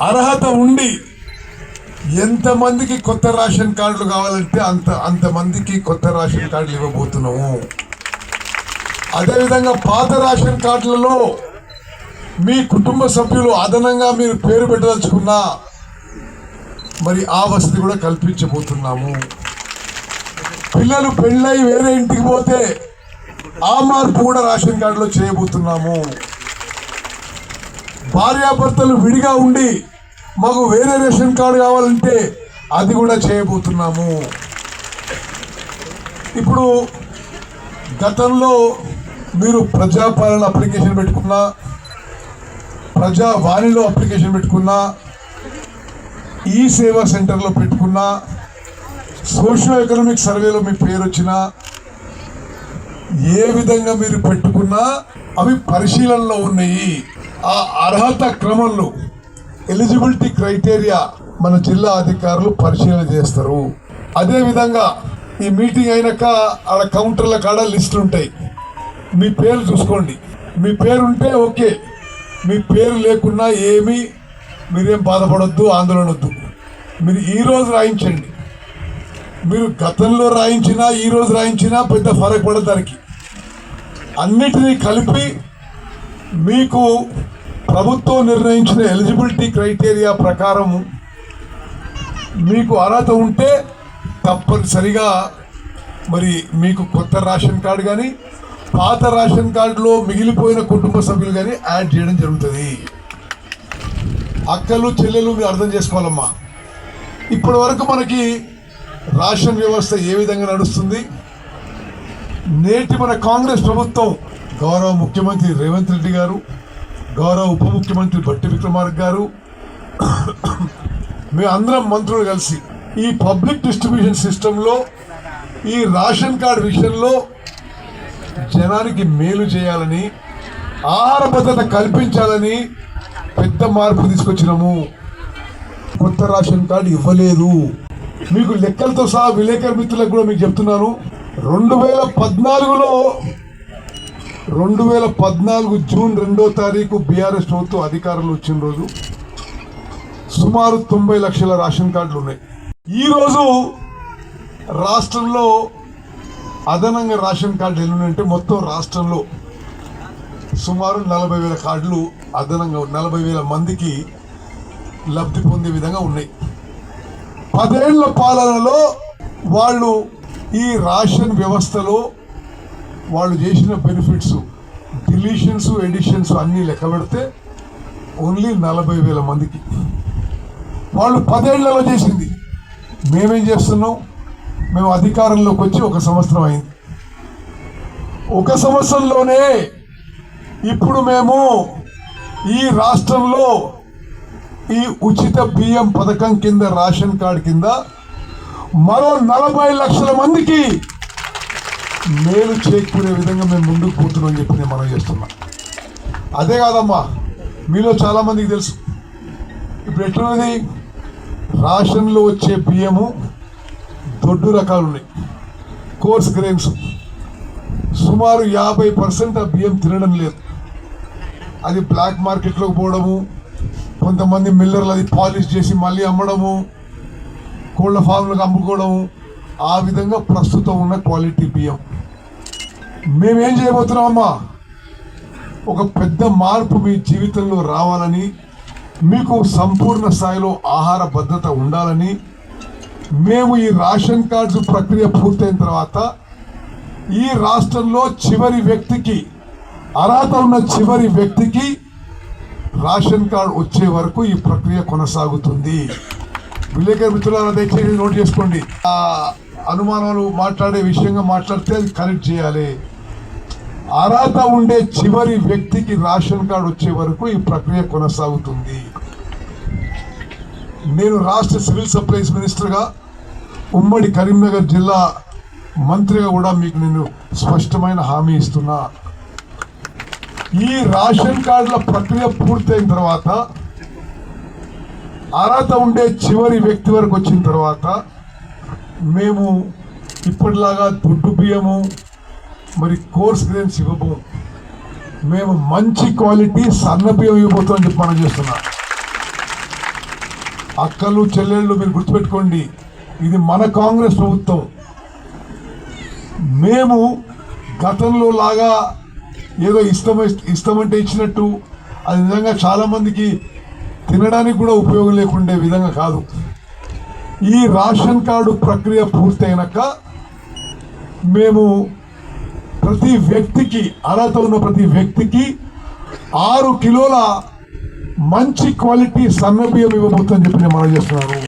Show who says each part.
Speaker 1: అర్హత ఉండి ఎంతమందికి కొత్త రేషన్ కార్డులు కావాలంటే అంతమందికి కొత్త రేషన్ కార్డులు ఇవ్వబోతున్నాము. అదేవిధంగా పాత రేషన్ కార్డులలో మీ కుటుంబ సభ్యులు అదనంగా మీరు పేరు పెట్టదలుచుకున్నా మరి ఆ వసతి కూడా కల్పించబోతున్నాము. పిల్లలు పెళ్ళై వేరే ఇంటికి పోతే ఆ మార్పు కూడా రేషన్ కార్డులో చేయబోతున్నాము. భార్యాభర్తలు విడిగా ఉండి మాకు వేరే రేషన్ కార్డు కావాలంటే అది కూడా చేయబోతున్నాము. ఇప్పుడు గతంలో మీరు ప్రజాపాలన అప్లికేషన్ పెట్టుకున్నా, ప్రజావాణిలో అప్లికేషన్ పెట్టుకున్నా, ఈ సేవా సెంటర్లో పెట్టుకున్నా, సోషియో ఎకనామిక్ సర్వేలో మీ పేరు వచ్చినా, ఏ విధంగా మీరు పెట్టుకున్నా అవి పరిశీలనలో ఉన్నాయి. ఆ అర్హత క్రమంలో ఎలిజిబిలిటీ క్రైటీరియా మన జిల్లా అధికారులు పరిశీలన చేస్తారు. అదేవిధంగా ఈ మీటింగ్ అయినాక ఆడ కౌంటర్ల కాడ లిస్ట్ ఉంటాయి. మీ పేరు చూసుకోండి. మీ పేరు ఉంటే ఓకే, మీ పేరు లేకున్నా మీరేం బాధపడొద్దు, ఆందోళన వద్దు. మీరు ఈరోజు రాయించండి. మీరు గతంలో రాయించినా ఈరోజు రాయించినా పెద్ద ఫరక్ పడదు. దానికి అన్నిటినీ కలిపి మీకు ప్రభుత్వం నిర్ణయించిన ఎలిజిబిలిటీ క్రైటీరియా ప్రకారం మీకు అర్హత ఉంటే తప్పనిసరిగా మరి మీకు కొత్త రేషన్ కార్డు కానీ పాత రేషన్ కార్డులో మిగిలిపోయిన కుటుంబ సభ్యులు కానీ యాడ్ చేయడం జరుగుతుంది. అక్కలు చెల్లెలు మీరు అర్థం చేసుకోవాలమ్మా. ఇప్పటి వరకు మనకి రేషన్ వ్యవస్థ ఏ విధంగా నడుస్తుంది? నేటి మన కాంగ్రెస్ ప్రభుత్వం, గౌరవ ముఖ్యమంత్రి రేవంత్ రెడ్డి గారు, గౌరవ ఉప ముఖ్యమంత్రి భట్టి విక్రమార్క గారు, మేము అందరం మంత్రులు కలిసి ఈ పబ్లిక్ డిస్ట్రిబ్యూషన్ సిస్టంలో ఈ రేషన్ కార్డు విషయంలో జనానికి మేలు చేయాలని, ఆహార భద్రత కల్పించాలని పెద్ద మార్పు తీసుకొచ్చినాము. కొత్త రేషన్ కార్డు ఇవ్వలేదు. మీకు లెక్కలతో సహా విలేకరు మిత్రులకు కూడా మీకు చెప్తున్నాను. 2014 జూన్ 2వ తారీఖు బీఆర్ఎస్ ప్రభుత్వం అధికారంలో వచ్చిన రోజు సుమారు 90 లక్షల రేషన్ కార్డులు ఉన్నాయి. ఈరోజు రాష్ట్రంలో అదనంగా రేషన్ కార్డులు ఎన్ని ఉన్నాయంటే మొత్తం రాష్ట్రంలో సుమారు 40,000 కార్డులు అదనంగా 40,000 మందికి లబ్ధి పొందే విధంగా ఉన్నాయి. 10 ఏళ్ల పాలనలో వాళ్ళు ఈ రేషన్ వ్యవస్థలో వాళ్ళు చేసిన బెనిఫిట్స్, డిలీషన్స్, ఎడిషన్స్ అన్నీ లెక్క పెడితే ఓన్లీ 40,000 మందికి వాళ్ళు 10 ఏళ్లలో చేసింది. మేమేం చేస్తున్నాం? మేము అధికారంలోకి వచ్చి 1 సంవత్సరం అయింది. 1 సంవత్సరంలోనే ఇప్పుడు మేము ఈ రాష్ట్రంలో ఈ ఉచిత బియ్యం పథకం కింద రేషన్ కార్డు కింద మరో 40 లక్షల మందికి మేలు చేకూరే విధంగా మేము ముందుకు పోతున్నాం చెప్పి నేను మనం చేస్తున్నాం. అదే కాదమ్మా, మీలో చాలామందికి తెలుసు ఇప్పుడు ఎట్లున్నది, రేషన్లో వచ్చే బియ్యము దొడ్డు రకాలు ఉన్నాయి. కోర్స్ గ్రెయిన్స్ సుమారు 50% ఆ బియ్యం తినడం లేదు. అది బ్లాక్ మార్కెట్లోకి పోవడము, కొంతమంది మిల్లర్లు అది పాలిష్ చేసి మళ్ళీ అమ్మడము, కోళ్ళ ఫామ్లకు అమ్ముకోవడము, ఆ విధంగా ప్రస్తుతం ఉన్న క్వాలిటీ బియ్యం. మేమేం చేయబోతున్నామమ్మా, ఒక పెద్ద మార్పు మీ జీవితంలో రావాలని, మీకు సంపూర్ణ స్థాయిలో ఆహార భద్రత ఉండాలని మేము ఈ రేషన్ కార్డు ప్రక్రియ పూర్తయిన తర్వాత ఈ రాష్ట్రంలో చివరి వ్యక్తికి, అర్హత ఉన్న చివరి వ్యక్తికి రేషన్ కార్డు వచ్చే వరకు ఈ ప్రక్రియ కొనసాగుతుంది. విలేకరు మిత్రులారా దయచేసి నోట్ చేసుకోండి. ఆ అనుమానాలు మాట్లాడే విషయంగా మాట్లాడితే అది కరెక్ట్ చేయాలి. అర్హత ఉండే చివరి వ్యక్తికి రేషన్ కార్డు వచ్చే వరకు ఈ ప్రక్రియ కొనసాగుతుంది. నేను రాష్ట్ర సివిల్ సప్లైస్ మినిస్టర్గా, ఉమ్మడి కరీంనగర్ జిల్లా మంత్రిగా కూడా మీకు నేను స్పష్టమైన హామీ ఇస్తున్నా. ఈ రేషన్ కార్డుల ప్రక్రియ పూర్తయిన తర్వాత, అర్హత ఉండే చివరి వ్యక్తి వరకు వచ్చిన తర్వాత మేము ఇప్పటిలాగా దొడ్డు బియ్యము మరి కోర్స్ గ్రెయిన్స్ ఇవ్వము. మేము మంచి క్వాలిటీ సన్న బియ్యం ఇవ్వబోతామని చెప్పి మనం చేస్తున్నాం. అక్కలు చెల్లెళ్ళు మీరు గుర్తుపెట్టుకోండి, ఇది మన కాంగ్రెస్ ప్రభుత్వం. మేము గతంలో లాగా ఏదో ఇష్టమంటే ఇచ్చినట్టు అది నిజంగా చాలామందికి తినడానికి కూడా ఉపయోగం లేకుండే విధంగా కాదు. ఈ రేషన్ కార్డు ప్రక్రియ పూర్తయినాక మేము ప్రతి వ్యక్తికి, అర్హత ఉన్న ప్రతి వ్యక్తికి 6 కిలోల మంచి క్వాలిటీ సన్న బియ్యం ఇవ్వబోతుందని చెప్పి నేను మనం చేస్తున్నాను.